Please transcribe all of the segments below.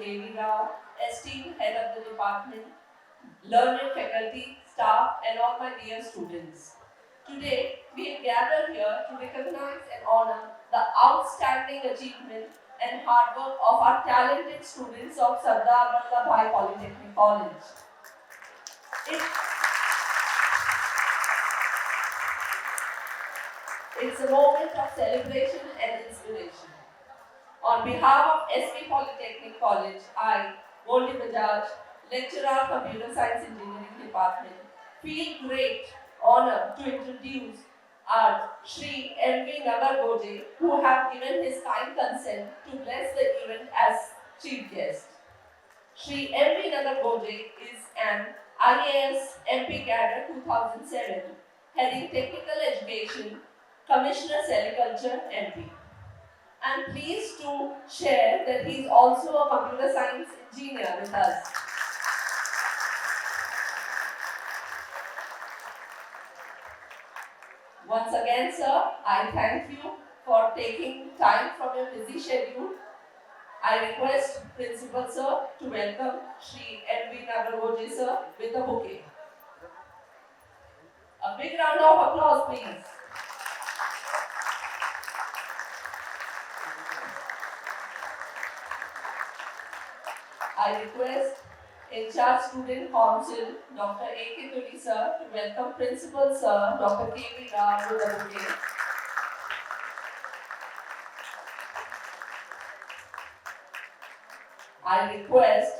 K.V. Rao, esteemed head of the department, learned faculty, staff, and all my dear students. Today, we have gathered here to recognize and honor the outstanding achievement and hard work of our talented students of Sardar Vallabhbhai Polytechnic College. It's a moment of celebration and inspiration. On behalf of SV Polytechnic College, I, Goldi Bajaj, lecturer Computer Science Engineering Department, feel great honor to introduce our Shri M.V. Nagar Goje, who have given his kind consent to bless the event as chief guest. Shri M.V. Nagar Goje is an IAS MP Cadre 2007, heading Technical Education, Commissioner Sericulture MP. I'm pleased to share that he is also a computer science engineer with us. Once again, sir, I thank you for taking time from your busy schedule. I request Principal Sir to welcome Shri M.V. Nagar Goje sir with a bouquet. A big round of applause, please. I request HR Student Council, Dr. A.K. Tuli sir, to welcome Principal Sir, Dr. K.V. Rao with a bouquet. I request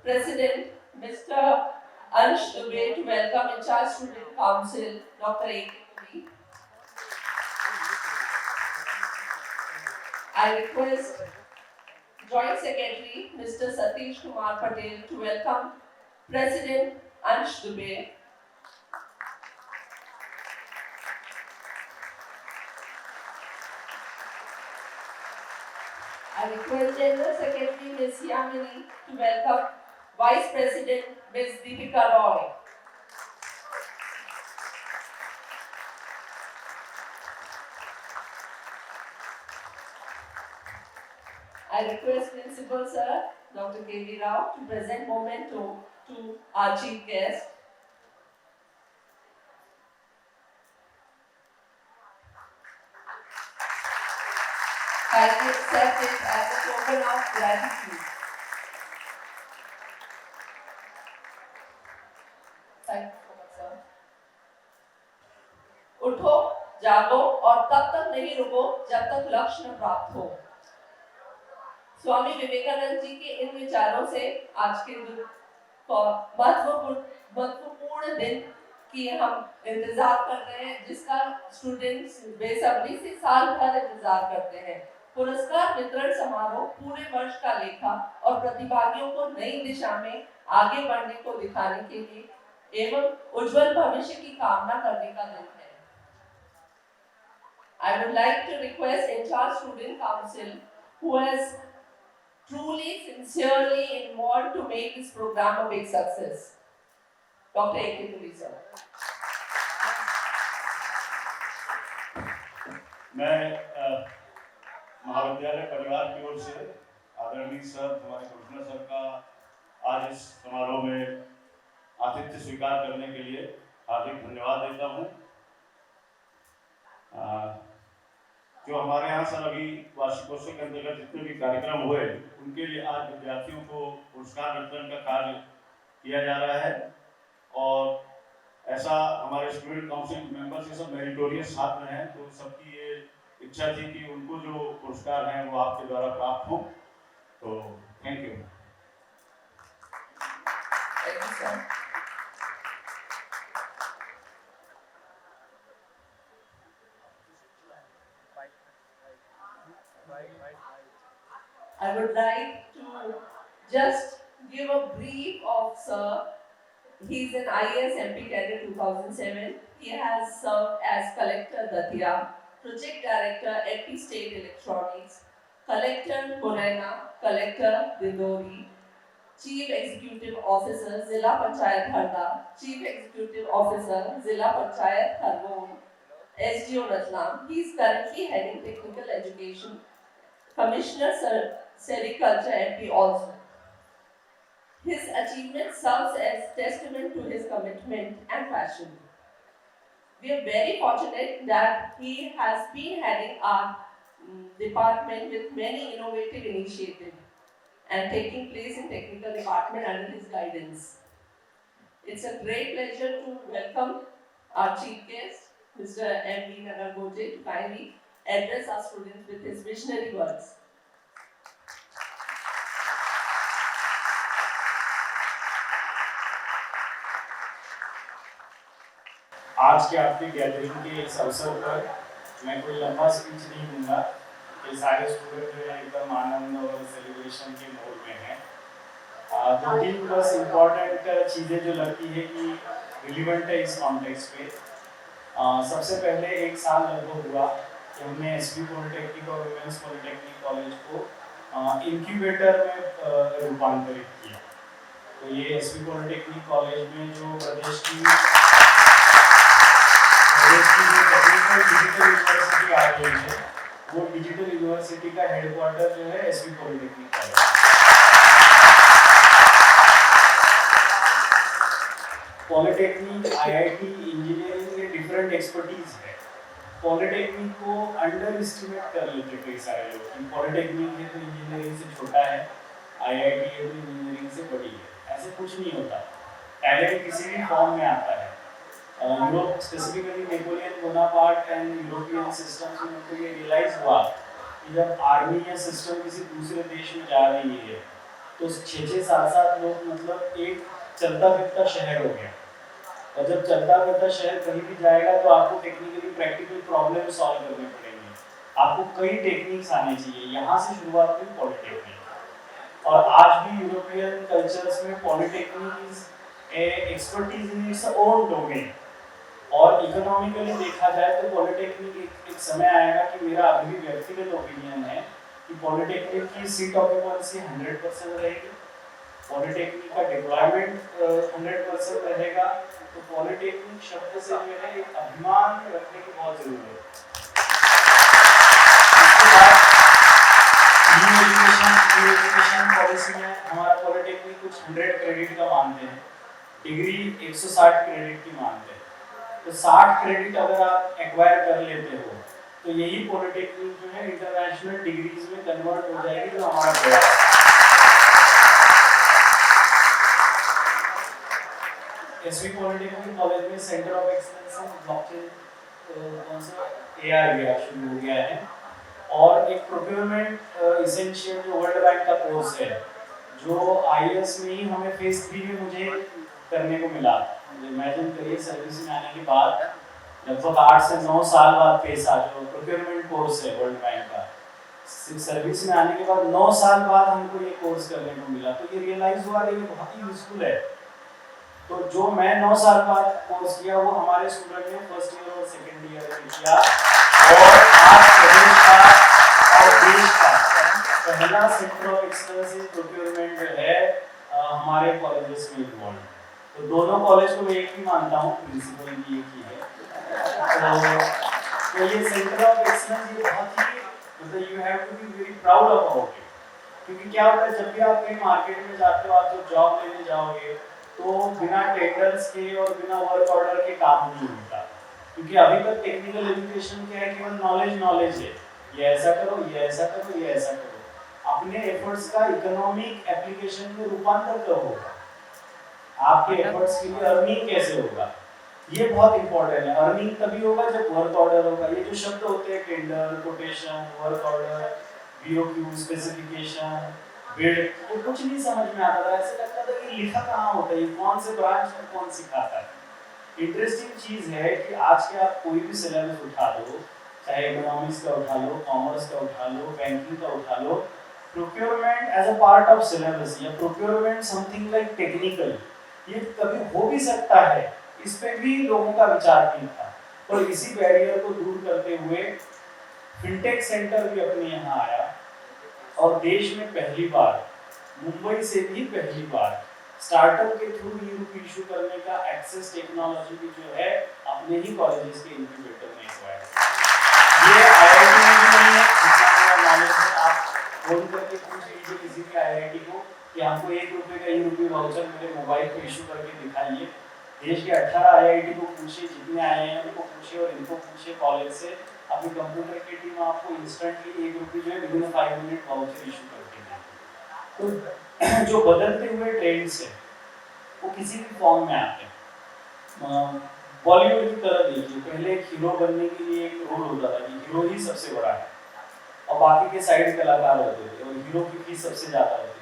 President Mr. Ansh Dubey to welcome HR Student Council, Dr. A.K. Tuli. I request Joint Secretary Mr. Satish Kumar Patel to welcome President Ansh Dubey. I request General Secretary Ms. Yamini to welcome Vice President Ms. Deepika Roy. I request Principal Sir, Dr. K.V. Rao, to present memento to our chief guest. Kindly accept it as a token of gratitude. Thank you so much, sir. उठो, जागो और तब तक नहीं रुको जब तक लक्ष्य न प्राप्त हो। स्वामी विवेकानंद जी के इन विचारों से आज के महत्वपूर्ण दिन की हम इंतजार कर रहे हैं, जिसका स्टूडेंट्स बेसब्री से साल भर इंतजार करते हैं। पुरस्कार वितरण समारोह पूरे वर्ष का लेखा और प्रतिभागियों को नई दिशा में आगे बढ़ने को दिखाने के लिए एवं उज्जवल भविष्य की कामना करने का दिन है। I would like to request HR Student Council, who has truly, sincerely involved to make this program a big success. Dr. A.K. Tuli sir. मैं महाविद्यालय परिवार की ओर से आदरणीय सर, हमारे कमिश्नर सर का आज इस समारोह में आतिथ्य स्वीकार करने के लिए हार्दिक धन्यवाद देता हूँ। जो हमारे यहाँ सर अभी वार्षिकोत्सव के अंतर्गत जितने भी कार्यक्रम हुए, उनके लिए आज विद्यार्थियों को पुरस्कार वितरण का कार्य किया जा रहा है और ऐसा हमारे स्टूडेंट काउंसिल मेंबर्स ये सब मेरिटोरियस छात्र हैं, तो सबकी ये इच्छा थी कि उनको जो पुरस्कार हैं वो आपके द्वारा प्राप्त हो। तो thank you. I would like to just give a brief of sir. He is an IAS MP Cadre 2007. He has served as Collector Datia, Project Director MP State Electronics, Collector Morena, Collector Dindori, Chief Executive Officer Zilla Panchayat Harda, Chief Executive Officer Zilla Panchayat Khargone, SDO Ratlam. He is currently heading Technical Education, Commissioner Sericulture MP also. His achievement serves as testament to his commitment and passion. We are very fortunate that he has been heading our department with many innovative initiatives and taking place in technical department under his guidance. It's a great pleasure to welcome our chief guest, Mr. M.V. Nanagoje, to kindly address our students with his visionary words. आज के आपकी gathering के इस अवसर पर मैं कोई लंबा स्पीच नहीं दूंगा। ये सारे स्टूडेंट जो है एकदम आनंद और सेलिब्रेशन के मोड में हैं। दो तीन बस इम्पोर्टेंट चीज़ें जो लगती है कि रिलीवेंट है इस कॉन्टेक्स्ट पे। सबसे पहले एक साल लगभग हुआ कि हमने एसपी पॉलिटेक्निक और वुमेंस पॉलिटेक्निक कॉलेज को इंक्यूबेटर में रूपांतरित किया। तो ये एसपी पॉलिटेक्निक कॉलेज में जो प्रदेश की टेक्निकल डिजिटल यूनिवर्सिटी आ गई है, वो डिजिटल यूनिवर्सिटी का हेडक्वार्टर जो है SP polytechnic college. Polytechnic, IIT, engineering ये डिफरेंट एक्सपर्टीज है। पॉलिटेक्निक को अंडर एस्टिमेट कर लेते कई सारे लोग। पॉलिटेक्निक है तो इंजीनियरिंग से छोटा है, आईआईटी है तो इंजीनियरिंग से बड़ी है। ऐसे कुछ नहीं होता। टैलेंट किसी भी फॉर्म में आता है। Europe specifically Napoleon Bonaparte and European systems में उनको ये रियलाइज हुआ कि जब आर्मी या सिस्टम किसी दूसरे देश में जा रही है तो 6-6, 7-7 लोग मतलब एक चलता फिरता शहर हो गया। और जब चलता फिरता शहर कहीं भी जाएगा तो आपको टेक्निकली प्रैक्टिकल प्रॉब्लम सॉल्व करने पड़ेंगे। आपको कई टेक्निक्स आने चाहिए। यहाँ से शुरुआत हुई पॉलिटेक्निक। और आज भी यूरोपियन कल्चर्स में polytechnic is expertise in its own domain. और इकोनॉमिकली देखा जाए तो पॉलिटेक्निक एक समय आएगा कि मेरा अभी भी व्यक्तिगत ओपिनियन है कि पॉलिटेक्निक की सीट ऑक्यूपेंसी 100% रहेगी, पॉलिटेक्निक का डिप्लॉयमेंट 100% रहेगा। तो पॉलिटेक्निक शब्द से जो है एक अभिमान रखने की बहुत जरूरत है। इसके बाद न्यू एजुकेशन पॉलिसी में हमारा पॉलिटेक्निक कुछ 100 क्रेडिट का मानते हैं, डिग्री 160 क्रेडिट की मानते हैं। तो 60 क्रेडिट अगर आप एक्वायर कर लेते हो तो यही पॉलिटेक्निक जो है इंटरनेशनल डिग्रीज में कन्वर्ट हो जाएगी, जो हमारा प्रयास है। एसवी पॉलिटेक्निक कॉलेज में centre of excellence in blockchain कौन सा एआर शुरू हो गया है। और एक प्रोक्योरमेंट एसेंशियल जो वर्ल्ड बैंक का कोर्स है, जो आईएएस में ही हमें फेज 3 में मुझे करने को मिला। इमेजिन करिए सर्विस में आने के बाद लगभग 8 से 9 साल बाद पैसा जो प्रोक्योरमेंट कोर्स है वर्ल्ड बैंक का, सर्विस में आने के बाद 9 साल बाद हमको ये कोर्स करने को मिला। तो ये रियलाइज हुआ कि ये बहुत ही यूजफुल है। तो जो मैं 9 साल बाद कोर्स किया वो हमारे स्टूडेंट ने फर्स्ट ईयर और सेकेंड ईयर में किया। और आज प्रदेश का और देश का पहला centre of excellence in procurement जो है हमारे कॉलेजेस में इन्वॉल्व। तो दोनों कॉलेज को मैं एक ही मानता हूँ, प्रिंसिपल भी एक ही है। तो ये सेंटर ऑफ एक्सीलेंस ये बहुत ही मतलब you have to be very proud about it. क्योंकि क्या होता है जब भी आप कहीं मार्केट में जाते हो, आप जब जॉब लेने जाओगे तो बिना टेंडर्स के और बिना वर्क ऑर्डर के काम नहीं होता। क्योंकि अभी तक टेक्निकल एजुकेशन क्या है, केवल नॉलेज है, ये ऐसा करो, ये ऐसा करो, ये ऐसा करो। अपने एफर्ट्स का इकोनॉमिक एप्लीकेशन में रूपांतर कब होगा, आपके एफर्ट्स के लिए अर्निंग कैसे होगा, ये बहुत इंपॉर्टेंट है। अर्निंग तभी होगा जब वर्क ऑर्डर होगा। ये जो शब्द होते हैं tender, quotation, work order, BOQ, specification, bid, वो कुछ नहीं समझ में आता था। ऐसे लगता था कि लिखा कहाँ होता है, ये कौन से ब्रांच में कौन सिखाता है। इंटरेस्टिंग चीज है कि आज के आप कोई भी सिलेबस उठा लो, चाहे इकोनॉमिक्स का उठा लो, कॉमर्स का उठा लो, बैंकिंग का उठा लो, procurement as a part of syllabus या प्रोक्योरमेंट समथिंग लाइक टेक्निकल, ये कभी हो भी सकता है, इस पे भी लोगों का विचार नहीं था। और इसी बैरियर को दूर करते हुए फिनटेक सेंटर भी अपने यहाँ आया और देश में पहली बार, मुंबई से भी पहली बार स्टार्टअप के थ्रू यूपी इशू करने का एक्सेस टेक्नोलॉजी भी जो है अपने ही कॉलेजेस के इंक्यूबेटर में एक्वायर किया। ये आईआईटी में भी नहीं है, जितना मेरा नॉलेज है आप फोन करके पूछ लीजिए किसी भी आईआईटी को, कि हमको ₹1 का ई-रुपी वाउचर मेरे मोबाइल पे इशू करके दिखाइए। देश के 18 आईआईटी को पूछिए, जितने आए हैं उनको पूछिए और इनको पूछिए कॉलेज से, अपनी कंप्यूटर की टीम आपको इंस्टेंटली ₹1 जो है विदिन 5 मिनट वाउचर इशू करके देगी। तो जो बदलते हुए ट्रेंड्स है वो किसी भी फॉर्म में आते हैं। बॉलीवुड की तरह देखिए, पहले एक हीरो बनने के लिए एक रोल होता था कि हीरो ही सबसे बड़ा है और बाकी के साइड कलाकार होते थे और हीरो की फीस सबसे ज़्यादा होती थी।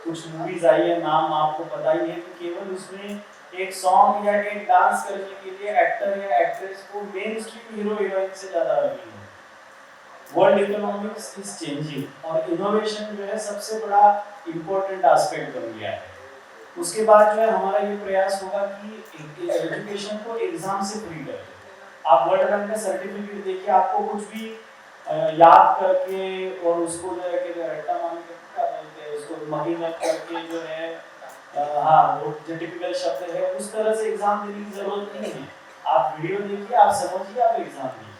कुछ मूवीज आई है, नाम आपको पता ही है कि केवल उसमें एक सॉन्ग या एक डांस करने के लिए एक्टर या एक्ट्रेस को मेन स्ट्रीम हीरो हीरोइन से ज़्यादा अर्निंग है। वर्ल्ड इकोनॉमिक्स इज चेंजिंग और इनोवेशन जो है सबसे बड़ा इम्पोर्टेंट एस्पेक्ट बन गया है। उसके बाद जो है हमारा ये प्रयास होगा कि एजुकेशन को एग्जाम से फ्री करें। आप वर्ल्ड बैंक का सर्टिफिकेट देखिए, आपको कुछ भी याद करके और उसको जो है कि रट्टा मान के क्या बोलते हैं उसको मगी मत करके जो है हाँ वो जो टिपिकल शब्द है उस तरह से एग्जाम देने की जरूरत नहीं है। आप वीडियो देखिए, आप समझिए, आप एग्जाम दीजिए।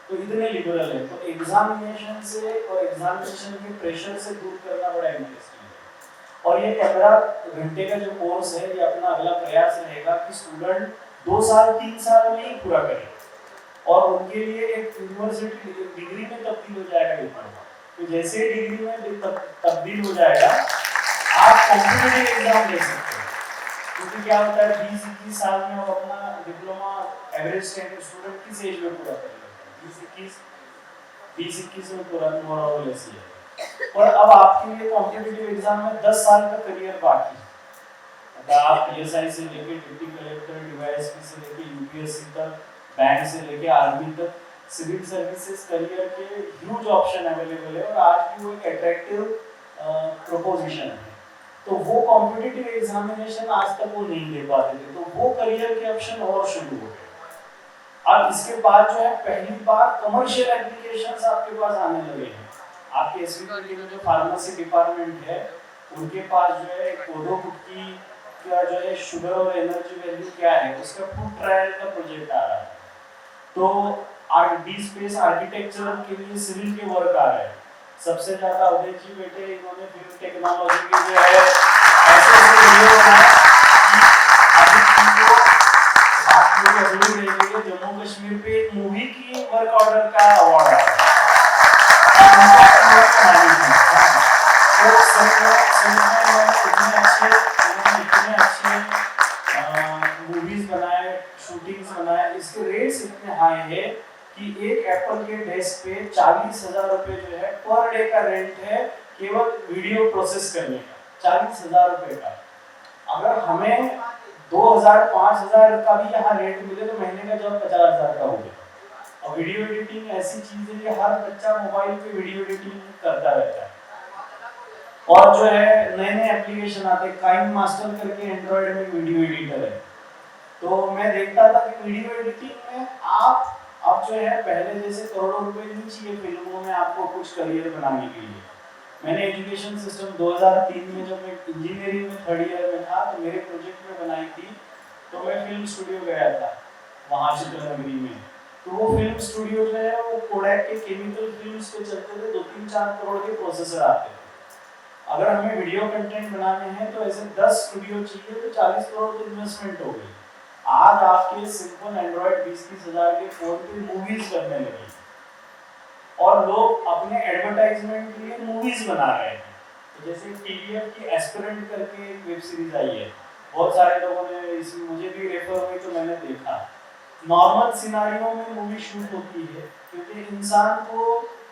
तो इतने लिबरल है, तो एग्जामिनेशन से और एग्जामिनेशन के प्रेशर से दूर करना बड़ा इंटरेस्टिंग है। और ये 15 घंटे का जो कोर्स है, ये अपना अगला प्रयास रहेगा कि स्टूडेंट 2 साल 3 साल में ही पूरा करें और उनके लिए एक यूनिवर्सिटी डिग्री में तब्दील हो जाएगा डिप्लोमा। तो जैसे डिग्री में तब्दील हो जाएगा, आप कॉम्पिटिटिव एग्जाम दे सकते हैं। क्योंकि क्या होता है 20-21 साल में आप अपना डिप्लोमा एवरेज स्टूडेंट किस एज में पूरा कर लेते हैं? 20-21 में पूरा मोर और लेस है। और अब आपके लिए कॉम्पिटिटिव एग्जाम में 10 साल का करियर बाकी है। अगर आप पीएसआई से लेके डिप्टी कलेक्टर, डीवाईएसपी से लेके यूपीएससी तक, बैंक से लेके आर्मी तक, सिविल सर्विसेज करियर के ह्यूज ऑप्शन अवेलेबल है और आज भी वो एक अट्रैक्टिव प्रोपोजिशन है। तो वो कॉम्पिटिटिव एग्जामिनेशन आज तक वो नहीं दे पाते थे, तो वो करियर के ऑप्शन और शुरू हो गए। अब इसके बाद जो है पहली बार कमर्शियल एप्लीकेशंस आपके पास आने लगे हैं। आपके एसवीपीटी में जो फार्मेसी डिपार्टमेंट है उनके पास जो है कोदो कुटकी का जो है शुगर और एनर्जी वैल्यू क्या है उसका फूड ट्रायल का प्रोजेक्ट आ रहा है। तो डी स्पेस आर्किटेक्चर के लिए सिविल के वर्क आ रहे हैं। सबसे ज्यादा उदय जी बेटे इन्होंने फिल्म टेक्नोलॉजी की जो है ऐसे वीडियो बनाए कि जम्मू कश्मीर पे एक मूवी की वर्क ऑर्डर का अवार्ड आया है। तो इतने अच्छे मूवीज बनाए, शूटिंग्स बनाए, इसके रेट्स इतने हाई है कि एक एप्पल के डेस्क पे 40,000 रुपए जो है पर डे का रेंट है केवल वीडियो प्रोसेस करने का, 40,000 रुपए का। अगर हमें 2,000-5,000 का भी यहाँ रेट मिले तो महीने का जॉब 50,000 का हो गया। और वीडियो एडिटिंग ऐसी चीज है कि हर बच्चा मोबाइल पे वीडियो एडिटिंग करता रहता है और जो है नए नए एप्लीकेशन आते हैं। काइन मास्टर करके एंड्रॉइड में वीडियो एडिटर है। तो मैं देखता था कि वीडियो एडिटिंग में आप अब जो है पहले जैसे करोड़ों रुपए नहीं चाहिए फिल्मों में आपको कुछ करियर बनाने के लिए। मैंने एजुकेशन सिस्टम 2003 में जब मैं इंजीनियरिंग में 3rd ईयर में था तो मेरे प्रोजेक्ट में बनाई थी। तो मैं फिल्म स्टूडियो गया था वहाँ चित्रनगरी में। तो वो फिल्म स्टूडियो जो है वो कोडैक के केमिकल फिल्म्स पे चलते थे, 2-3-4 करोड़ के प्रोसेसर आते थे। अगर हमें वीडियो कंटेंट बनाने हैं तो ऐसे 10 स्टूडियो चाहिए तो 40 करोड़ की इन्वेस्टमेंट हो गई। आज आपके सिंपल एंड्रॉइड 20-30 हजार के फोन पे मूवीज बनने लगी और लोग अपने एडवर्टाइजमेंट के लिए मूवीज बना रहे हैं। तो जैसे टीवीएफ की एस्पिरेंट करके एक वेब सीरीज आई है, बहुत सारे लोगों ने इसमें मुझे भी रेफर हुई तो मैंने देखा। नॉर्मल सिनारियों में मूवी शूट होती है क्योंकि इंसान को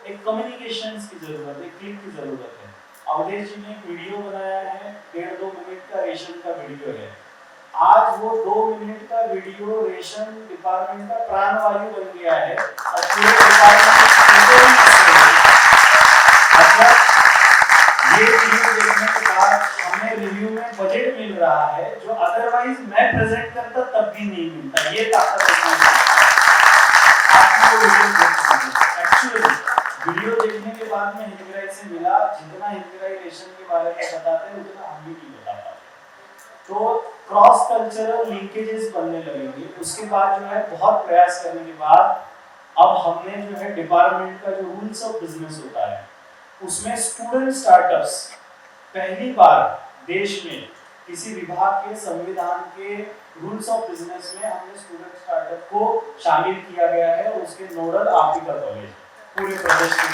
एक कम्युनिकेशंस की जरूरत है, क्लिक की जरूरत है। अवधेश जी ने एक वीडियो बनाया है, 1.5-2 मिनट का रेशम का वीडियो है। आज वो 2 मिनट का वीडियो रेशम डिपार्टमेंट का प्राणवायु बन गया है और पूरे डिपार्टमेंट मतलब ये वीडियो देखने के बाद हमें रिव्यू में बजट मिल रहा है जो अदरवाइज मैं प्रेजेंट करता तब भी नहीं मिलता। ये ताकत है। एक्चुअली वीडियो देखने के बाद में हिंदराई से मिला, जितना हिंदराई रेशम के बारे में बताते हैं उतना हम भी नहीं बता पाते। तो क्रॉस कल्चरल लिंकेजेस बनने लगेंगे। उसके बाद जो है बहुत प्रयास करने के बाद अब हमने जो है डिपार्टमेंट का जो रूल्स ऑफ बिजनेस होता है उसमें स्टूडेंट स्टार्टअप्स पहली बार देश में किसी विभाग के संविधान के रूल्स ऑफ बिजनेस में हमने स्टूडेंट स्टार्टअप को शामिल किया गया है और उसके नोडल आप ही का कॉलेज पूरे प्रदेश में।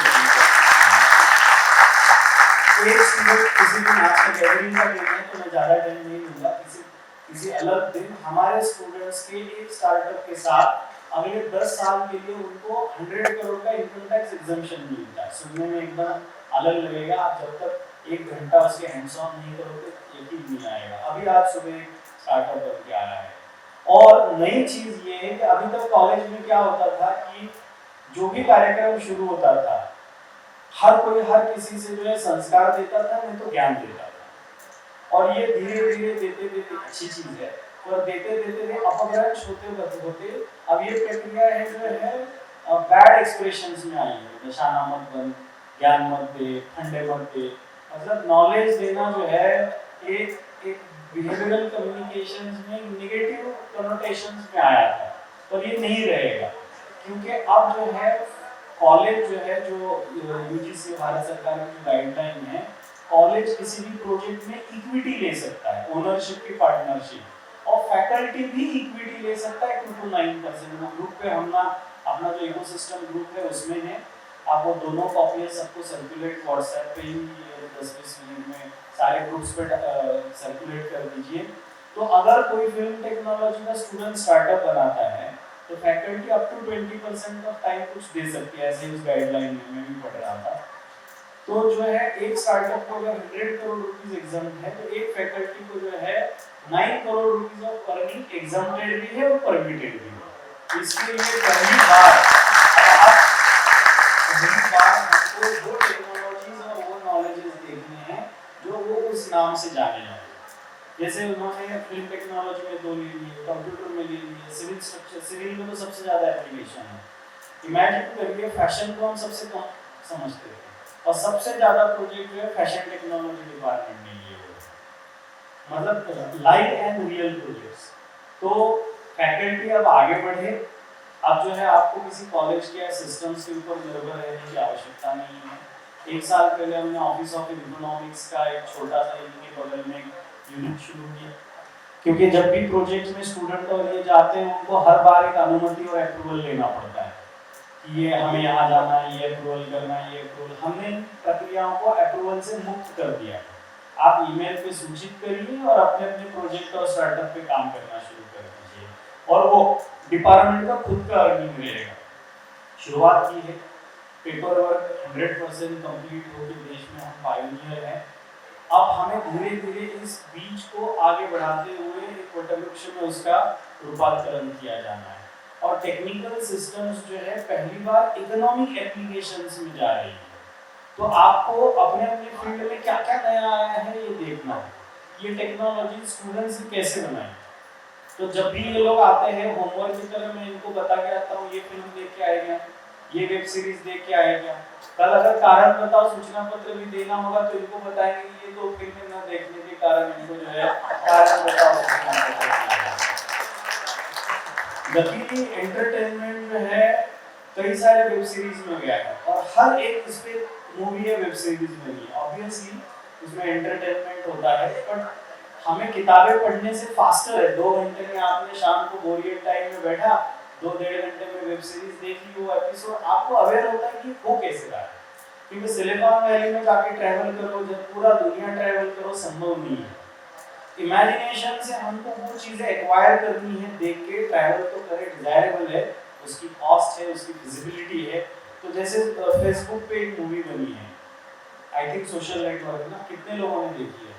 एक स्टूडेंट किसी दिन आज का गैदरिंग का दिन है तो मैं ज़्यादा टाइम नहीं लूँगा, किसी अलग दिन हमारे स्टूडेंट्स के एक स्टार्टअप के साथ अगले 10 साल के लिए उनको 100 करोड़ का इनकम टैक्स एग्जम्पशन मिलता है। सुनने में एकदम अलग लगेगा, आप जब तक 1 घंटा उसके हैंड्स ऑन नहीं करोगे यकीन नहीं आएगा। अभी आज सुबह एक स्टार्टअप बन के आया है। और नई चीज़ ये है कि अभी तक कॉलेज में क्या होता था कि जो भी कार्यक्रम शुरू होता था हर कोई हर किसी से जो है संस्कार देता था, नहीं तो ज्ञान देता था। और ये धीरे धीरे देते देते अच्छी चीज़ है, और देते देते अपभ्रंश होते अब ये प्रक्रिया है जो है बैड एक्सप्रेशंस में आई है। निशाना मत बन, ज्ञान मत दे, फंडे मत दे, मतलब नॉलेज देना जो है एक बिहेवियरल कम्युनिकेशंस में नेगेटिव कनोटेशंस में आया था, पर ये नहीं रहेगा क्योंकि अब जो है कॉलेज जो है जो यूजीसी भारत सरकार की जो गाइडलाइन है, कॉलेज किसी भी प्रोजेक्ट में इक्विटी ले सकता है, ओनरशिप की पार्टनरशिप, और फैकल्टी भी इक्विटी ले सकता है 2 to 9%। ग्रुप पे हम ना अपना जो इकोसिस्टम ग्रुप है उसमें है, आप वो दोनों कॉपी सबको सर्कुलेट व्हाट्सएप पे ही 10-20 मिनट में सारे ग्रुप्स पे सर्कुलेट कर दीजिए। तो अगर कोई फिल्म टेक्नोलॉजी का स्टूडेंट स्टार्टअप बनाता है तो faculty up to 20% of time कुछ दे सकती है, ऐसे उस गाइडलाइन में मैं भी पढ़ रहा था। तो जो है एक स्टार्टअप को अगर 100 करोड़ रुपीस एग्जाम्प्ट है तो एक फैकल्टी को जो है 9 crore rupees of earning exempted भी है और परमिटेड भी है। इसके लिए पहली बार हमको वो टेक्नोलॉजीज और वो नॉलेजेस देखने हैं जो वो उस नाम से जाने जाए। जैसे उन्होंने फिल्म टेक्नोलॉजी में 2 ले लिए, कंप्यूटर में ले लिए, सिविल स्ट्रक्चर, सिविल में तो सबसे ज़्यादा एप्लीकेशन है। इमेजिन करिए फैशन को हम सबसे कम समझते थे और सबसे ज़्यादा प्रोजेक्ट जो है फैशन टेक्नोलॉजी डिपार्टमेंट ने लिए हुए, मतलब लाइव एंड रियल प्रोजेक्ट्स। तो फैकल्टी अब आगे बढ़े, अब जो है आपको किसी कॉलेज के सिस्टम्स के ऊपर निर्भर रहने की आवश्यकता नहीं है। 1 साल पहले हमने ऑफिस ऑफ इकोनॉमिक्स का एक छोटा सा इनके बगल में यूनिट शुरू किया, क्योंकि जब भी प्रोजेक्ट में स्टूडेंट और ये जाते हैं उनको हर बार एक अनुमति और अप्रूवल लेना पड़ता है कि ये हमें यहाँ जाना है, ये अप्रूवल करना है, ये अप्रूवल। हमने इन प्रक्रियाओं को अप्रूवल से मुक्त कर दिया। आप ईमेल पे सूचित करिए और अपने अपने प्रोजेक्ट और स्टार्टअप पे काम करना शुरू कर दीजिए, और वो डिपार्टमेंट का खुद का अर्निंग रहेगा। शुरुआत की है, पेपर वर्क 100% कंप्लीट होकर देश में हम पायनियर हैं। अब हमें धीरे धीरे इस बीज को आगे बढ़ाते हुए एक वटवृक्ष में उसका रूपांतरण किया जाना है, और टेक्निकल सिस्टम्स जो है पहली बार इकोनॉमिक एप्लीकेशंस में जा रही है। तो आपको अपने अपने फील्ड में क्या क्या नया आया है ये देखना है, ये टेक्नोलॉजी स्टूडेंट्स कैसे बनाए। तो जब भी ये लोग आते हैं होमवर्क की तरह मैं इनको बता के आता हूँ, ये फिल्म देख के आएगा, ये वेब सीरीज देख के आएगा। कल अगर कारण बताओ सूचना पत्र भी देना होगा तो इनको बताएंगे ये तो फिल्में न देखने के कारण इनको जो है कारण बताओ सूचना पत्र। जबकि एंटरटेनमेंट जो है कई सारे वेब सीरीज में गया है और हर एक इस पे मूवी है, वेब सीरीज में नहीं। ऑब्वियसली उसमें एंटरटेनमेंट होता है, बट हमें किताबें पढ़ने से फास्टर है। 2 घंटे में आपने शाम को बोरियत टाइम में बैठा, 2-1.5 घंटे में वेब सीरीज देखी, वो एपिसोड आपको अवेयर होता है कि वो कैसे रहा है। क्योंकि सिलिकॉन वैली में जाके ट्रैवल करो, जब पूरा दुनिया ट्रैवल करो, संभव नहीं है। इमेजिनेशन से हमको वो चीज़ें एक्वायर करनी है, देख के ट्रैवल तो करे, डिजायरेबल है, उसकी कॉस्ट है, उसकी विजिबिलिटी है। तो जैसे फेसबुक पे एक मूवी बनी है, आई थिंक सोशल नेटवर्क ना, कितने लोगों ने देखी है?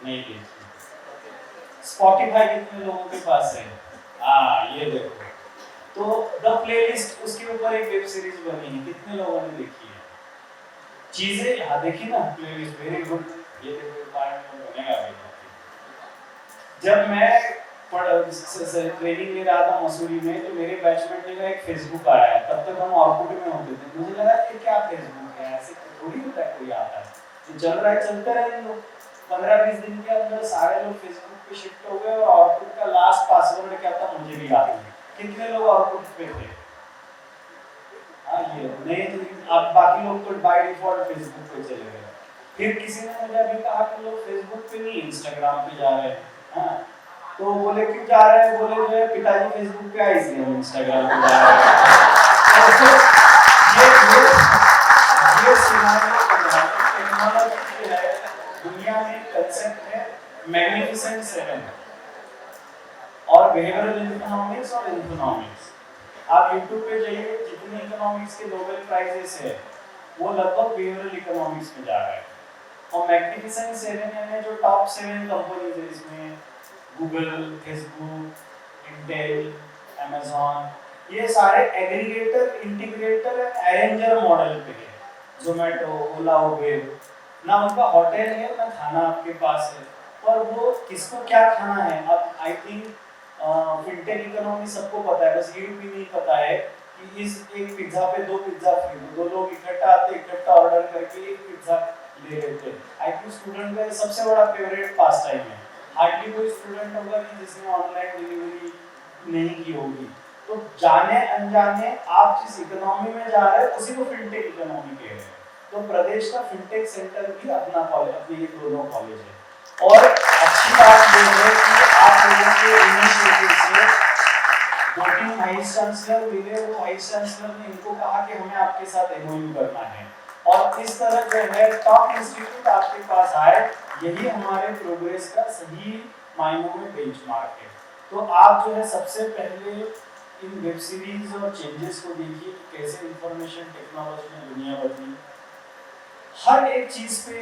नहीं देखी। स्पॉटिफाई कितने लोगों के पास है? ये देखो। तो द प्लेलिस्ट, उसके ऊपर एक वेब सीरीज बनी है, कितने लोगों ने देखी है? चीजें यहाँ देखी ना, प्लेलिस्ट वेरी गुड, ये देखो पार्ट में बनेगा भी। जब मैं ट्रेनिंग ले रहा था मसूरी में, तो मेरे बैचमेट ने कहा एक फेसबुक आया है। तब तक हम ऑर्कुट में होते थे, मुझे लगा ये क्या फेसबुक है, ऐसे थोड़ी होता है कोई आता है। तो चल रहा है, चलते रहे लोग। 15-20 दिन के अंदर सारे लोग फेसबुक पे शिफ्ट हो गए, और ऑर्कुट का लास्ट पासवर्ड क्या था मुझे भी याद नहीं। कितने लोग ऑर्कुट पे थे? ये नहीं, तो अब बाकी लोग तो बाय डिफॉल्ट फेसबुक पे चले गए। फिर किसी ने मुझे अभी कहा कि लोग फेसबुक पे नहीं इंस्टाग्राम पे जा रहे हैं, हाँ, तो बोले क्यों जा रहे हैं, बोले जो है पिताजी फेसबुक पे आए इसलिए हम इंस्टाग्राम पे जा रहे हैं। तो ये सिनारियो बन रहा है। टेक्नोलॉजी जो है दुनिया में कंसेप्ट है मैग्निफिसेंट सेवन और बिहेवियरल इकोनॉमिक्स और इन्फोनॉमिक्स। आप यूट्यूब पे जाइए, जितने इकोनॉमिक्स के नोबेल प्राइजेस है वो लगभग बिहेवियरल इकोनॉमिक्स में जा रहा है। और मैग्निफिसेंट सेवन में जो टॉप 7 कंपनीज है इसमें गूगल, फेसबुक, इंटेल, अमेज़न, ये सारे एग्रीगेटर, इंटीग्रेटर, अरेंजर मॉडल पे है। जोमेटो, ओला, उबेर, ना उनका होटल है ना खाना आपके पास है, पर वो किसको क्या खाना है। अब आई थिंक फिनटेक इकोनॉमी सबको पता है, बस ये भी नहीं पता है कि इस एक पिज्जा पे 2 पिज्जा फ्री, दो लोग इकट्ठा आते, इकट्ठा ऑर्डर करके एक पिज्जा ले लेते हैं। आई थिंक स्टूडेंट का सबसे बड़ा फेवरेट पास टाइम है। हार्डली कोई स्टूडेंट होगा कि जिसने ऑनलाइन डिलीवरी नहीं की होगी। तो जाने अनजाने आप जिस इकोनॉमी में जा रहे हैं उसी को फिनटेक इकोनॉमी कह रहे हैं। तो प्रदेश का फिनटेक सेंटर भी अपना कॉलेज, अपने ये दोनों कॉलेज है। और अच्छी बात ये है कि आप लोगों के इनिशिएटिव से 2-3 वाइस चांसलर मिले, वो वाइस चांसलर ने इनको कहा कि हमें आपके साथ एमओयू करना है और इस तरह जो है टॉप इंस्टीट्यूट आपके पास आए, यही हमारे प्रोग्रेस का सही मायनों में बेंचमार्क है। तो आप जो है सबसे पहले इन वेब सीरीज और चेंजेस को देखिए कि कैसे इंफॉर्मेशन टेक्नोलॉजी ने दुनिया बदली। हर एक चीज पे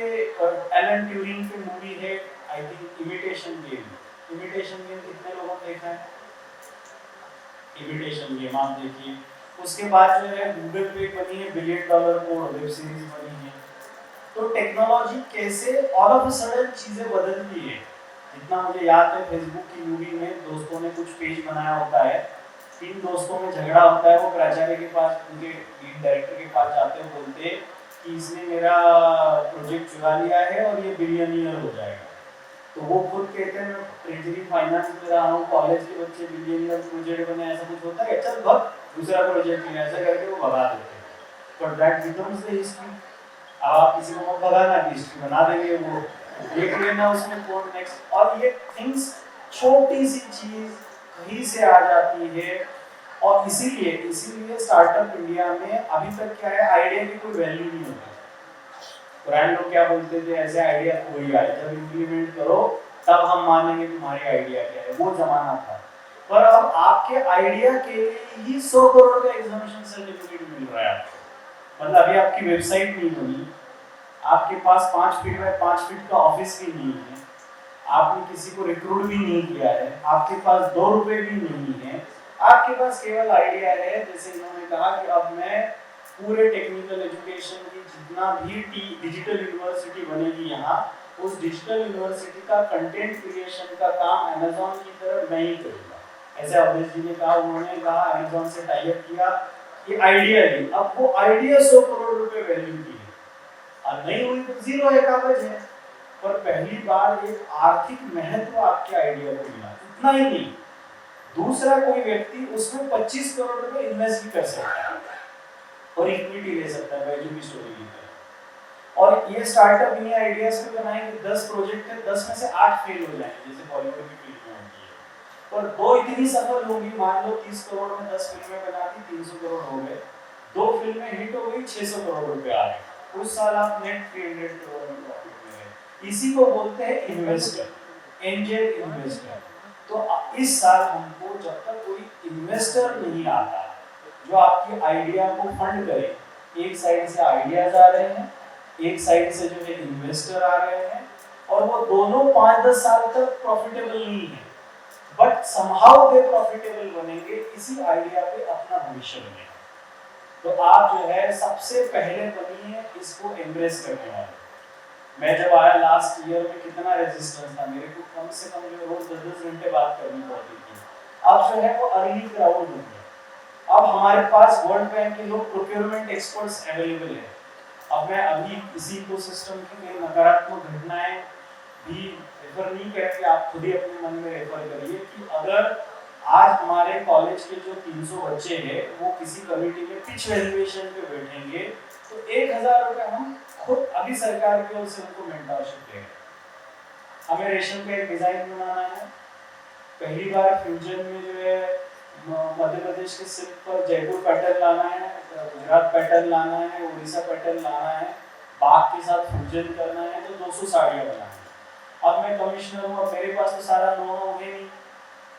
एलन ट्यूरिंग की मूवी है, I think imitation game. Imitation game कितने लोगों ने देखा है? इमिटेशन गेम आप देखिए। उसके बाद जो है गूगल पे बनी है $1 बिलियन कोड वेब सीरीज बनी है। तो टेक्नोलॉजी कैसे ऑल ऑफ अ सडन चीजें बदलती है। जितना मुझे याद है फेसबुक की मूवी में दोस्तों ने कुछ पेज बनाया होता है, 3 दोस्तों में झगड़ा होता है, वो प्राचार्य के पास, उनके लीड डायरेक्टर के पास जाते हैं, बोलते हैं कि इसने मेरा प्रोजेक्ट चुरा लिया है और ये बिलियनियर हो जाएगा। तो वो खुद कहते हैं मैं ट्रेजरी फाइनेंस में रहा हूँ, कॉलेज के बच्चे बिलियनियर प्रोजेक्ट बने, ऐसा कुछ होता है, चल भग दूसरा प्रोजेक्ट में, ऐसा करके वो भगा देते हैं। But that becomes the history. अब आप किसी को मत भगाना कि हिस्ट्री बना देंगे, वो देख लेना उसमें कौन नेक्स्ट। और ये थिंग्स छोटी सी चीज कहीं से आ जाती है और इसीलिए स्टार्टअप इंडिया में अभी तक क्या है, आइडिया की कोई वैल्यू नहीं होती। पुराने लोग क्या बोलते थे, ऐसे आइडिया कोई आए, जब इम्प्लीमेंट करो तब हम मानेंगे तुम्हारे आइडिया क्या है, वो जमाना था। पर अब आपके आइडिया के लिए ही 100 करोड़ का एग्जामिनेशन सर्टिफिकेट मिल रहा है आपको। मतलब अभी आपकी वेबसाइट नहीं बनी, आपके पास 5 फीट बाय 5 फीट का ऑफिस भी नहीं है, आपने किसी को रिक्रूट भी नहीं किया है, आपके पास 2 रुपए भी नहीं है, आपके पास केवल आइडिया है। जैसे इन्होंने कहा कि अब मैं पूरे टेक्निकल एजुकेशन की जितना भी डिजिटल यूनिवर्सिटी बनेगी यहाँ, उस डिजिटल यूनिवर्सिटी का कंटेंट क्रिएशन का काम अमेज़न की तरह मैं ही करूँगा। ऐसे अवधेश जी ने कहा, उन्होंने कहा अमेज़न से टाई अप किया कि आइडिया ली, अब वो आइडिया 100 करोड़ रुपए वैल्यू की है और नहीं हुई तो 0 है, कागज है। पर पहली बार एक आर्थिक महत्व आपके आइडिया को मिला, इतना ही नहीं, दूसरा कोई व्यक्ति उसमें 25 करोड़ रुपए इन्वेस्ट भी कर सकता है और इक्विटी ले सकता है वैल्यू की स्टोरी की तरह। और ये स्टार्टअप इन्हीं आइडियाज पे बनाए कि 10 प्रोजेक्ट है, 10 में से 8 फेल हो जाएंगे, जैसे बॉलीवुड की फिल्में होती है, और 2 इतनी सफल होंगी, मान लो 30 करोड़ में 10 फिल्में बनाती, 300 करोड़ हो गए, 2 फिल्में हिट हो गई, 600 करोड़ रुपए आ गए, उस साल आप नेट 300 करोड़ में प्रॉफिट में गए। इसी को बोलते हैं इन्वेस्टर, एंजल इन्वेस्टर। तो इस साल हमको जब तक कोई इन्वेस्टर नहीं आता जो आपकी आइडिया को फंड करे, एक साइड से आइडियाज आ रहे हैं, एक साइड से जो है इन्वेस्टर आ रहे हैं, और वो दोनों 5-10 साल तक प्रॉफिटेबल नहीं है, बट समहाउ दे प्रॉफिटेबल बनेंगे, इसी आइडिया पे अपना भविष्य बनेगा। तो आप जो है सबसे पहले बनिए इसको एम्ब्रेस करने वाले। मैं जब आया लास्ट ईयर में कितना रेजिस्टेंस था, मेरे को कम से कम जो रोज 10-10 घंटे बात करनी पड़ती थी, अब जो है वो अर्ली क्राउड बन गया। अब हमारे पास वर्ल्ड बैंक के लोग प्रोक्योरमेंट एक्सपर्ट्स अवेलेबल है। अब मैं अभी इसी इकोसिस्टम की नकारात्मक घटनाएं भी रेफर नहीं करेंगे, आप खुद ही अपने मन में रेफर करिए कि अगर आज हमारे कॉलेज के जो 300 बच्चे हैं वो किसी कमेटी में पिच वैल्यूएशन पे बैठेंगे तो 1000 रुपये हम खुद अभी सरकार की ओर से उनको मेंटरशिप देंगे। हमें रेशम का एक डिजाइन बनाना है, पहली बार फ्यूजन में जो है मध्य प्रदेश के सिल्क पर जयपुर पैटर्न लाना है, गुजरात पैटर्न लाना है, उड़ीसा पैटर्न लाना है, बाग के साथ फ्यूजन करना है, तो 200 साड़ियाँ बनानी है। अब मैं कमिश्नर हूँ, अब मेरे पास तो सारा नो है नहीं,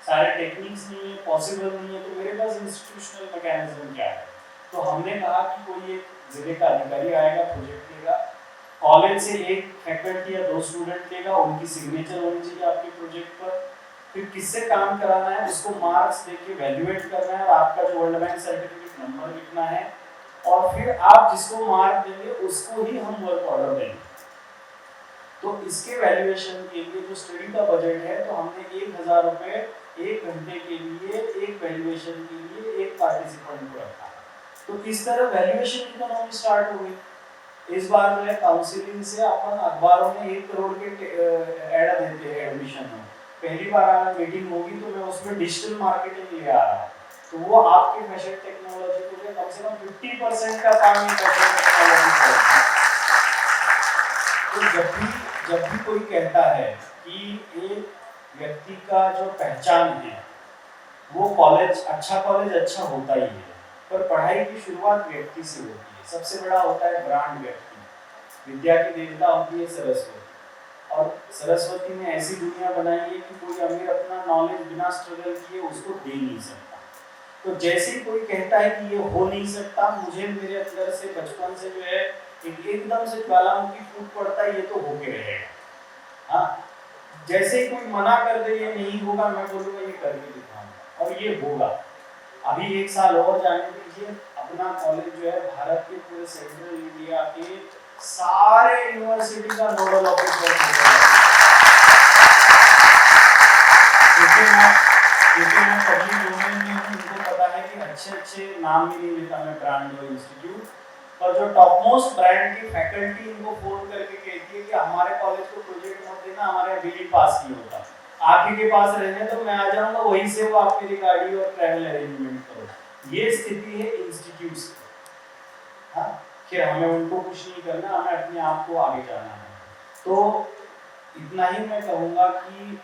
सारे टेक्निक्स नहीं है, पॉसिबल नहीं है, तो मेरे पास इंस्टीट्यूशनल मैकेनिज्म क्या है। तो हमने कहा कि कोई एक जिले का अधिकारी आएगा, प्रोजेक्ट लेगा, कॉलेज से एक फैकल्टी या 2 स्टूडेंट लेगा, उनकी सिग्नेचर होनी चाहिए आपके प्रोजेक्ट पर, फिर किससे काम कराना है उसको मार्क्स देके वैल्यूएट करना है और आपका जो वर्ल्ड बैंक सर्टिफिकेट नंबर लिखना है, और फिर आप जिसको मार्क देंगे उसको ही हम वर्क ऑर्डर देंगे। तो इसके वैल्यूएशन के लिए जो स्टडी का बजट है, तो हमने 1000 रुपये 1 घंटे के लिए एक वैल्यूएशन के लिए एक पार्टिसिपेंट को रखा। तो इस तरह वैल्यूएशन इकोनॉमी स्टार्ट हो गई। इस बार जो है काउंसिलिंग से अपन अखबारों में 1 करोड़ के ऐड देते हैं एडमिशन में। पहली बार अगर मीटिंग होगी तो मैं उसमें डिजिटल मार्केटिंग ले आ रहा हूँ, तो वो आपके फैशन टेक्नोलॉजी को कम से कम 50% का काम फैशन टेक्नोलॉजी करेगी। तो जब भी कोई कहता है कि एक व्यक्ति का जो पहचान है वो कॉलेज अच्छा होता ही है, पर पढ़ाई की शुरुआत व्यक्ति से होती है। सबसे बड़ा होता है ब्रांड व्यक्ति। विद्या की देवता होती है सरस्वती, और सरस्वती ने ऐसी दुनिया बनाई है कि कोई अमीर अपना नॉलेज बिना स्ट्रगल किए उसको दे नहीं सकता। तो जैसे ही कोई कहता है कि ये हो नहीं सकता, मुझे मेरे अंदर से बचपन से जो है एकदम से ज्वालामुखी फूट पड़ता है, ये तो होके रहेगा। हाँ, जैसे ही कोई मना कर दे ये नहीं होगा, मैं बोलूँगा ये करके दिखाऊंगा, और ये होगा। अभी 1 साल और जाने दीजिए, अपना कॉलेज जो है भारत के पूरे सेंट्रल इंडिया के सारे यूनिवर्सिटी का नोडल ऑफिसर क्योंकि मैं पब्लिक डोमेन में हूँ, उनको पता है कि अच्छे नाम भी नहीं लेता मैं ब्रांड और इंस्टीट्यूट, पर जो टॉप मोस्ट ब्रांड की फैकल्टी इनको फोन करके कहती है कि हमारे कॉलेज को प्रोजेक्ट मत देना, हमारे बिल पास नहीं होता, आप ही के पास रहने तो मैं आ जाऊंगा, वहीं से वो आपके लिए गाड़ी और ट्रैवल अरेंजमेंट करो। ये स्थिति है इंस्टीट्यूट्स की। हाँ, कि हमें उनको कुछ नहीं करना, हमें अपने आप को आगे जाना है। तो इतना ही मैं कहूँगा कि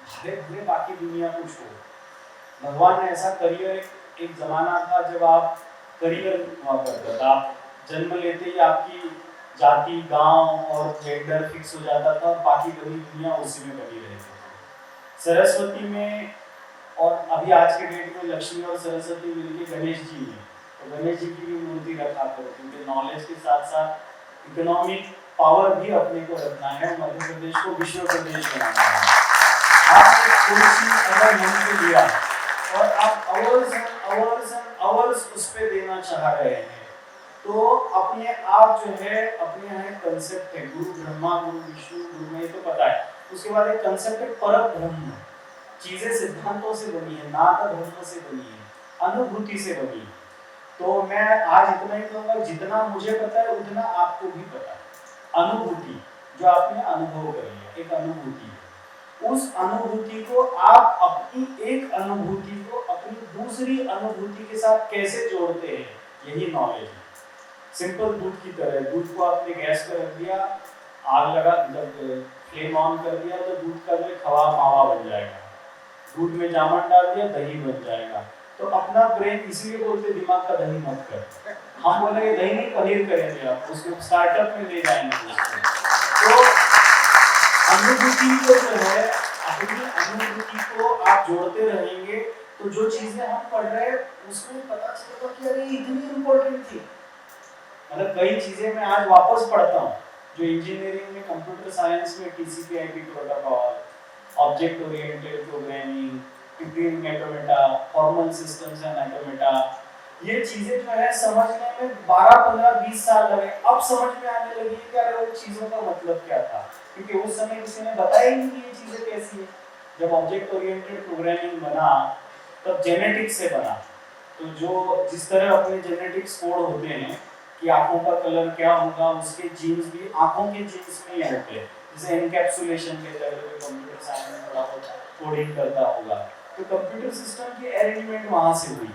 भले भले बाकी दुनिया कुछ हो, भगवान ने ऐसा करियर, एक जमाना था जब आप करियर हुआ करता था, आप जन्म लेते ही आपकी जाति, गांव और जेंडर फिक्स हो जाता था, और बाकी बड़ी दुनिया उसी में बनी रहती थी। सरस्वती में, और अभी आज के डेट में लक्ष्मी और सरस्वती मिलके गणेश जी हैं, तो गणेश जी की भी मूर्ति रखा करो, क्योंकि नॉलेज के साथ साथ इकोनॉमिक पावर भी अपने को रखना है, मध्य प्रदेश को विश्व प्रदेश बनाना है। आपने कोई चीज अगर मन से लिया और आप आवर्स उस पे देना चाह रहे हैं, तो अपने आप जो है, अपने यहाँ एक कंसेप्ट है, गुरु ब्रह्मा गुरु विष्णु गुरु में, तो पता है। उसके बाद एक कंसेप्ट है परम ब्रह्म। चीजें सिद्धांतों से बनी है, नाता धर्म से बनी है, अनुभूति से बनी है। तो मैं आज इतना ही कहूँगा, जितना मुझे पता है उतना आपको भी पता है। अनुभूति जो आपने अनुभव करी है, एक अनुभूति है, उस अनुभूति को आप अपनी एक अनुभूति को अपनी दूसरी अनुभूति के साथ कैसे जोड़ते हैं, यही नॉलेज है। सिंपल दूध की तरह, दूध को आपने गैस पर रख दिया, आग लगा, जब फ्लेम ऑन कर दिया तो दूध का जो खवा मावा बन जाएगा, दूध में जामन डाल दिया दही बन जाएगा। तो अपना ब्रेन इसलिए बोलते दिमाग का दही मत कर, हम बोलेंगे दही नहीं पनीर करेंगे, आप उसको स्टार्टअप में ले जाएंगे। तो अनुभूति को जो है, अपनी अनुभूति को आप जोड़ते रहेंगे, तो जो चीजें हम पढ़ रहे हैं उसमें पता चलेगा कि अरे इतनी इम्पोर्टेंट थी। मतलब कई चीजें मैं आज वापस पढ़ता हूँ, जो इंजीनियरिंग में, कंप्यूटर साइंस में TCP/IP protocol, object oriented programming, Turing automata, formal systems and automata, ये चीजें जो है समझने में 12, 15, 20 साल लगे। अब समझ में आने लगी कि अरे वो चीजों का मतलब क्या था, क्योंकि उस समय किसी ने बताया ही नहीं कि ये चीजें कैसी है। जब ऑब्जेक्ट ओरिएंटेड प्रोग्रामिंग बना तब जेनेटिक्स से बना, तो जो जिस तरह अपने जेनेटिक्स कोड होते हैं कि आंखों का कलर क्या होगा, उसके जीन्स भी आंखों के जीन्स में ही होते हैं, जैसे एनकैप्सुलेशन के तरह कंप्यूटर साइंस में थोड़ा बहुत कोडिंग करता होगा। तो कंप्यूटर सिस्टम की अरेंजमेंट वहाँ से हुई।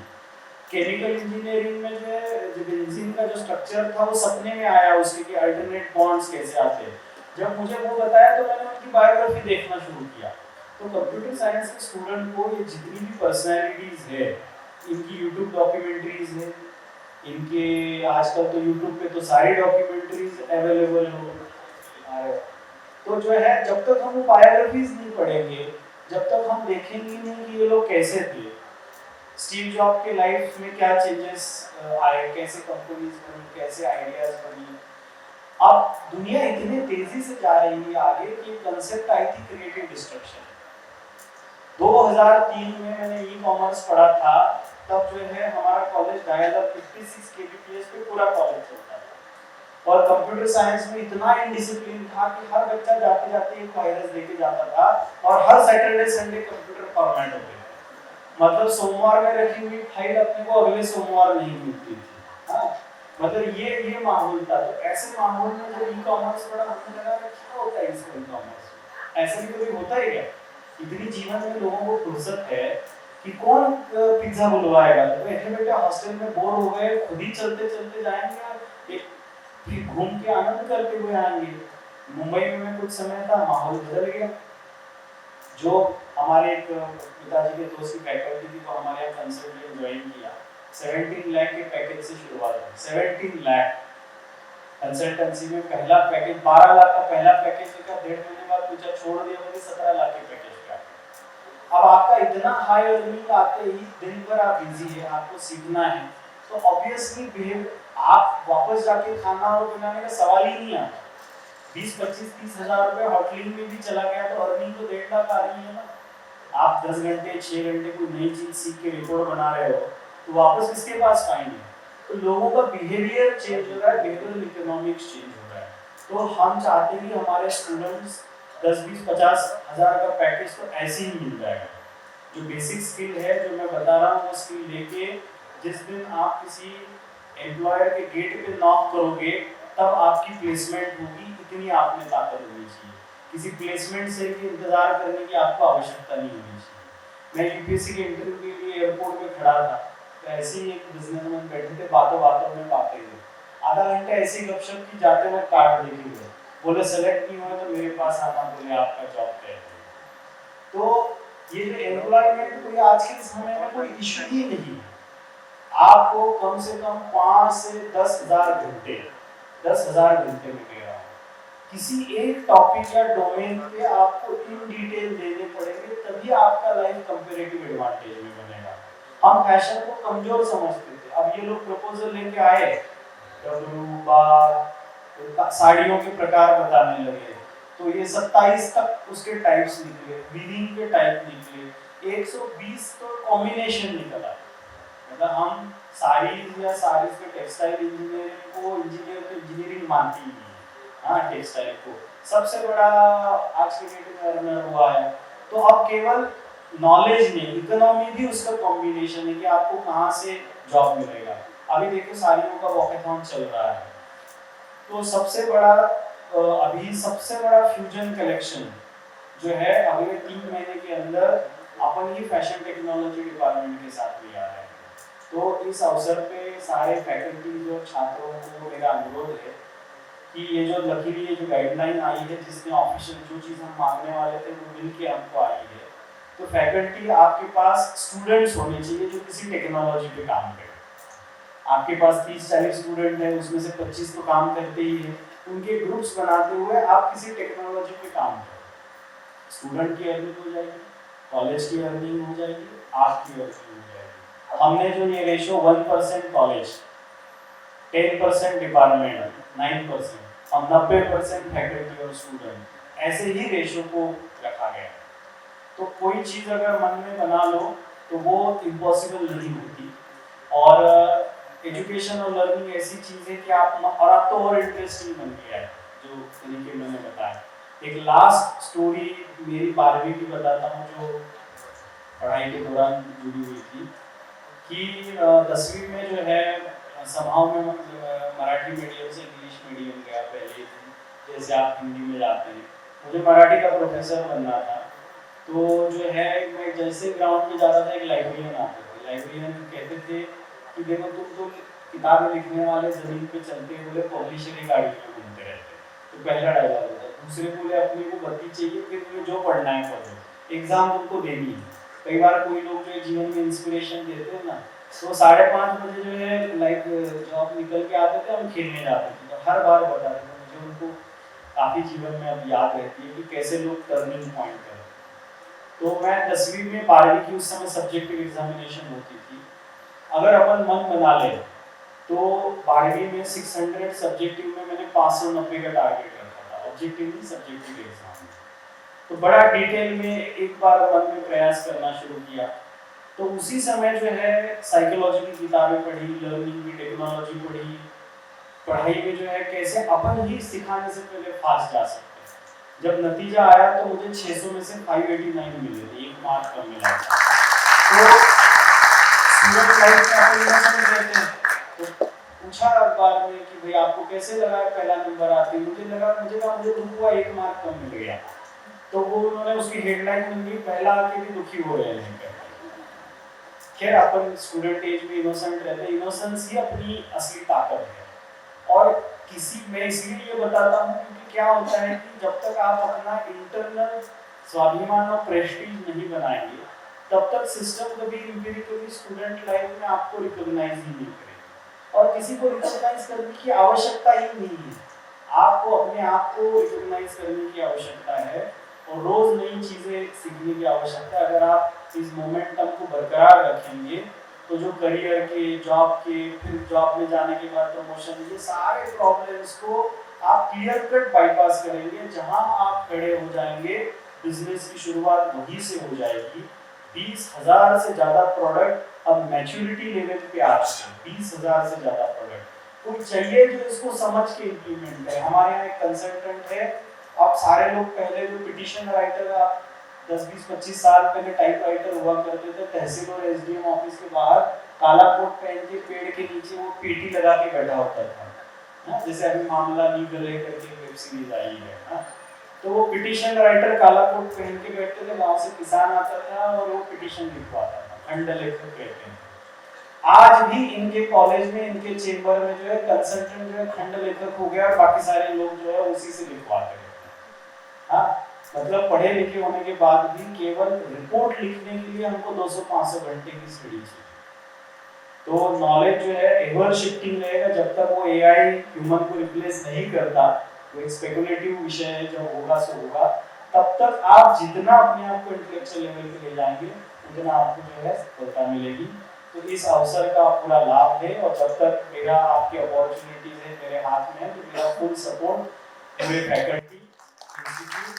केमिकल इंजीनियरिंग में जो है जो बेंजीन का जो स्ट्रक्चर था वो सपने में आया उसके कि अल्टरनेट बॉन्ड्स कैसे आते हैं। जब मुझे वो बताया तो मैंने उनकी बायोग्राफी देखना शुरू किया। तो कंप्यूटर साइंस के स्टूडेंट को ये जितनी भी पर्सनैलिटीज है, इनकी यूट्यूब डॉक्यूमेंट्रीज है, इनके आजकल तो यूट्यूब पे तो सारी डॉक्यूमेंट्रीज अवेलेबल हो। तो जो है जब तक हम वो बायोग्राफीज नहीं पढ़ेंगे, जब तक हम देखेंगे नहीं कि ये लोग कैसे थे, स्टीव जॉब के लाइफ में क्या चेंजेस आए, कैसे कंपनीज बनी, कैसे आइडियाज बनी। अब दुनिया इतनी तेजी से जा रही है आगे कि कंसेप्ट आई थी क्रिएटिव डिस्ट्रक्शन। 2003 में मैंने ई कॉमर्स पढ़ा था, तब जो है हमारा कॉलेज 56 kbps पे पूरा कॉलेज चलता था और कंप्यूटर साइंस में इतना इनडिसिप्लिन था कि हर बच्चा जाते जाते एक वायरस लेके जाता था और हर सैटरडे संडे कंप्यूटर फॉर्मेट हो गया। मतलब सोमवार में रखी हुई फाइल अपने को अगले सोमवार नहीं मिलती थी। हाँ, मतलब ये माहौल था। तो ऐसे माहौल में जब ई कॉमर्स पढ़ा मुझे लगा क्या होता है इसका ई कॉमर्स, ऐसा भी कभी होता है क्या? इतनी जीवन में लोगों को फुर्सत है कि कौन पिज्जा बुलवाएगा, तो बैठे बैठे हॉस्टल में बोर हो गए, खुद ही चलते चलते जाएंगे और एक फिर घूम के आनंद करते हुए आएंगे। मुंबई में मैं कुछ समय था, माहौल बदल गया। जो हमारे एक पिताजी के दोस्त की फैकल्टी थी, तो हमारे यहाँ कंसल्टेंट ज्वाइन किया। 17 लाख के पैकेज से शुरुआत हुई। 17 लाख कंसल्टेंसी में पहला पैकेज 12 लाख का पहला पैकेज लेकर 1.5 महीने बाद पूछा छोड़ दिया, मुझे 17 लाख के पैकेज का। अब आपका इतना हाई अर्निंग आते ही दिन भर आप बिजी है, आपको सीखना है, तो ऑब्वियसली आप वापस जाके खाना और बनाने का सवाल ही नहीं आता। 20, 25, 30 हजार रुपए होटलिंग में भी चला गया तो अर्निंग तो 1.5 लाख आ रही है ना। आप 10 घंटे 6 घंटे कोई नई चीज सीख के रिपोर्ट बना रहे हो तो वापस किसके पास पाएंगे? तो लोगों का बिहेवियर चेंज हो रहा है, बिहेवियरल इकोनॉमिक्स चेंज हो रहा है। तो हम चाहते हैं कि हमारे स्टूडेंट्स 10, 20, 50 हजार का पैकेज तो ऐसे ही मिल जाएगा। जो बेसिक स्किल है जो मैं बता रहा हूँ वो स्किल लेके जिस दिन आप किसी एम्प्लॉयर के गेट पे नॉक करोगे तब आपकी प्लेसमेंट होगी, इतनी आप में ताकत होनी चाहिए। किसी प्लेसमेंट से भी इंतजार करने की आपको आवश्यकता नहीं होनी चाहिए। मैं यूपीएससी के इंटरव्यू के लिए एयरपोर्ट पे खड़ा था, तो ऐसे ही एक बिजनेसमैन बैठे थे, बातों बातों में बातें हुई। आधा घंटा ऐसी गपशप की, जाते वक्त कार्ड देखे हुए, बोले सेलेक्ट नहीं हुआ तो मेरे पास आना, बोले आपका जॉब तय है। तो ये जो एम्प्लॉयमेंट कोई आज के समय में कोई इशू ही नहीं है। आपको कम से कम 5 से 10,000 घंटे, 10,000 घंटे में कह रहा हूँ, किसी एक टॉपिक या डोमेन पे आपको इन डिटेल देने पड़ेंगे, तभी आपका लाइफ कंपैरेटिव एडवांटेज में बनेगा। हम फैशन को कमजोर समझते थे, अब ये लोग प्रपोजल लेके आए, डब्लू बार साड़ियों के प्रकार बताने लगे, तो ये 27 तक उसके टाइप्स निकले, वीविंग के टाइप निकले, 120 तो कॉम्बिनेशन निकला। मतलब हम साड़ीज या साड़ीज के टेक्सटाइल इंजीनियरिंग को इंजीनियरिंग मानती ही नहीं। हाँ, टेक्सटाइल को सबसे बड़ा आज के डेट में अर्नर हुआ है। तो अब केवल नॉलेज नहीं, इकोनॉमी भी उसका कॉम्बिनेशन है कि आपको कहाँ से जॉब मिलेगा। अभी देखो साड़ियों का वॉकेथॉन चल रहा है, तो सबसे बड़ा अभी सबसे बड़ा फ्यूजन कलेक्शन जो है अगले 3 महीने के अंदर अपन ही फैशन टेक्नोलॉजी डिपार्टमेंट के साथ ले आ रहे हैं। तो इस अवसर पे सारे फैकल्टी और छात्रों को मेरा अनुरोध है कि ये जो लकीली ये जो गाइडलाइन आई है, जिसमें ऑफिशियल जो चीज़ हम मांगने वाले थे वो मिल के हमको आई है, तो फैकल्टी आपके पास स्टूडेंट्स होने चाहिए जो किसी टेक्नोलॉजी पे काम करें। आपके पास 30-40 स्टूडेंट है, उसमें से 25 तो काम करते ही है, उनके ग्रुप्स बनाते हुए आप किसी टेक्नोलॉजी पे काम करें। स्टूडेंट की अर्निंग हो जाएगी, कॉलेज की अर्निंग हो जाएगी, आपकी अर्निंग हो जाएगी। हमने जो ये रेशो 1% कॉलेज, 10% डिपार्टमेंट, 9% और 90% फैकल्टी और स्टूडेंट, ऐसे ही रेशो को रखा गया। तो कोई चीज़ अगर मन में बना लो तो वो इम्पॉसिबल नहीं होती। और एजुकेशन और लर्निंग ऐसी चीज़ है कि आप तो और इंटरेस्टिंग बन गया है जो तरीके मैंने बताया। एक लास्ट स्टोरी मेरी 12वीं की बताता हूँ जो पढ़ाई के दौरान जुड़ी हुई थी कि 10वीं में जो है समाओं में मराठी मीडियम से इंग्लिश मीडियम गया पहले, जैसे आप हिंदी में जाते हैं। मुझे मराठी का प्रोफेसर बनना था, तो जो है मैं जैसे ग्राउंड में जाता था, एक लाइब्रेरियन आते थे, लाइब्रेरियन कहते थे कि देखो तुम तो किताबें लिखने वाले ज़मीन पे चलते हैं, बोले पब्लिशर की गाड़ी में घूमते रहते हैं। तो पहला डायलॉग होता है। दूसरे बोले अपने को बत्ती चाहिए, फिर तुम्हें जो पढ़ना है पढ़ो, एग्ज़ाम तुमको देनी है। कई बार कोई लोग जो है जीवन में इंस्पिरेशन देते हैं ना, तो 5:30 बजे जो है लाइक जॉब निकल के आते थे, हम खेलने जाते थे। तो हर बार बताते थे, मुझे उनको काफ़ी जीवन में अब याद रहती है कि कैसे लोग टर्निंग पॉइंट करते। तो मैं 10वीं में 12वीं की उस समय सब्जेक्टिव एग्जामिनेशन होती थी। अगर अपन मन बना ले तो 12वीं में 600 सब्जेक्टिव में मैंने 590 का टारगेट रखा था, ऑब्जेक्टिव नहीं सब्जेक्टिव एग्जाम में। तो बड़ा डिटेल में एक बार मन में प्रयास करना शुरू किया। तो उसी समय जो है साइकोलॉजी की किताबें पढ़ी, लर्निंग की टेक्नोलॉजी पढ़ी, पढ़ाई में जो है कैसे अपन ही सिखाने से पहले फास्ट जा सकते हैं। जब नतीजा आया तो मुझे 600 में से 589 मिले थे, 1 मार्क कम मिला था। तो स्टूडेंट लाइफ में अपन इमोशन रहते हैं। तो पूछा अखबार में कि भाई आपको कैसे लगा पहला नंबर आते, मुझे दुख हुआ, 1 मार्क कम मिल गया। तो वो उन्होंने उसकी हेडलाइन में दी, पहला आके भी दुखी हो रहे हैं। खैर अपन स्टूडेंट एज में इनोसेंट रहते हैं, इनोसेंस ही अपनी असली ताकत है। और मैं इसलिए ये बताता हूँ क्योंकि क्या होता है कि जब तक आप अपना इंटरनल स्वाभिमान और प्रेस्टीज नहीं बनाएंगे, तब तक सिस्टम कभी एम्पिरिकली स्टूडेंट लाइफ में आपको रिकॉग्नाइज ही नहीं करेगा। और किसी को रिकॉग्नाइज करने की आवश्यकता ही नहीं है, आपको अपने आप को रिकॉग्नाइज करने की आवश्यकता है और रोज नई चीजें सीखने की आवश्यकता है। अगर आप इस मोमेंटम को बरकरार रखेंगे तो जो करियर के, जॉब के, फिर जॉब में जाने के बाद प्रमोशन, ये सारे प्रॉब्लम्स को आप क्लियर कट बाईपास करेंगे। जहां आप खड़े हो जाएंगे, बिजनेस की शुरुआत वहीं से हो जाएगी। 20,000 से ज्यादा प्रोडक्ट अब मैच्योरिटी लेवल पे आ चुके हैं, 20,000 से ज्यादा प्रोडक्ट। कोई चाहिए जो इसको समझ के इम्प्लीमेंट करे। हमारे यहाँ एक कंसल्टेंट है, आप सारे लोग पहले जो पिटिशन राइटर, आप 10-20-25 साल पहले टाइप राइटर हुआ करते थे, तहसील और एसडीएम ऑफिस के बाहर काला कोट पहन के पेड़ के नीचे वो पीटी लगा के बैठा होता था, जैसे अभी मामला नी गले करके वेब सीरीज आई है। तो वो पिटिशन राइटर काला कोट पहन के बैठते थे, गांव से किसान आता था और वो पिटिशन लिखवाता था, खंड लेखक कहते हैं। आज भी इनके कॉलेज में, इनके चेंबर में जो है कंसल्टेंट जो है खंड लेखक हो गया और बाकी सारे लोग जो है उसी से लिखवाते हैं। हाँ, मतलब पढ़े लिखे होने के बाद भी केवल रिपोर्ट लिखने के लिए हमको 200-500 घंटे की स्टडी चाहिए। तो नॉलेज जो है एवर शिफ्टिंग रहेगा जब तक वो एआई ह्यूमन को रिप्लेस नहीं करता। वो एक स्पेकुलेटिव विषय है, जब होगा सो होगा। तब तक आप जितना अपने आप को इंटेलेक्चुअल लेवल पे ले जाएंगे, उतना आपको जो है सफलता मिलेगी। तो इस अवसर का पूरा लाभ है और जब तक मेरा आपकी अपॉर्चुनिटीज है मेरे हाथ में है, तो मेरा फुल सपोर्ट पूरे faculty, institute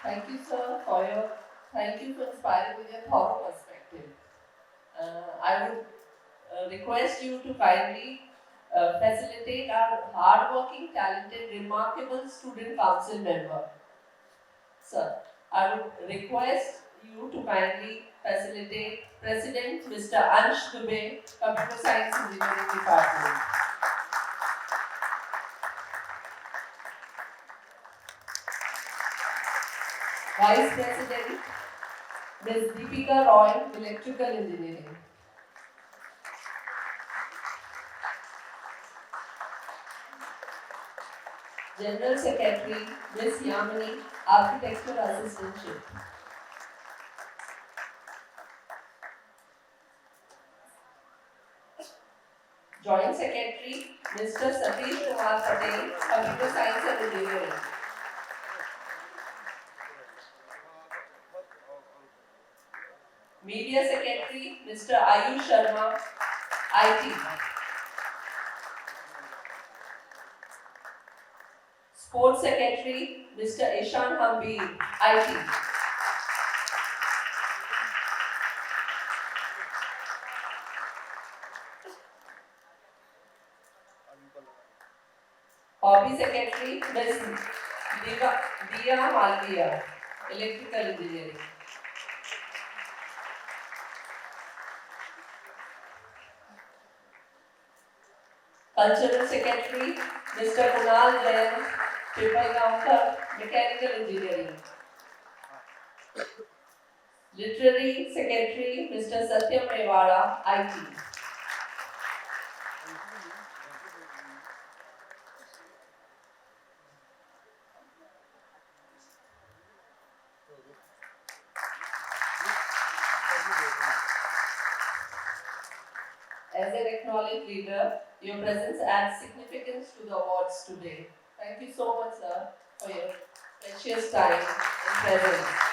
Thank you, sir, thank you for inspiring with your thorough perspective. I would request you to kindly facilitate our hardworking, talented, remarkable student council member. Sir, I would request you to kindly facilitate President Mr. Ansh Dubey, Computer Science Engineering Department. Vice President Ms. Deepika Roy, Electrical Engineering. General Secretary Ms. Yamini, Architectural Assistantship. Joint Secretary Mr. Satish Kumar Patel, Computer Science and Engineering. Media Secretary Mr. Ayush Sharma, IT. Sports Secretary Mr. Ishan Hambir, IT. Hobby Secretary Ms. Diya Malviya, Electrical Engineering. Cultural Secretary Mr. Kunal Jain, Pipalgaonkar, Mechanical Engineering. Literary Secretary, Mr. Satyam Mewara, IT. As an acknowledged leader, your presence adds significance to the awards today. Thank you so much, sir, for your precious time and presence.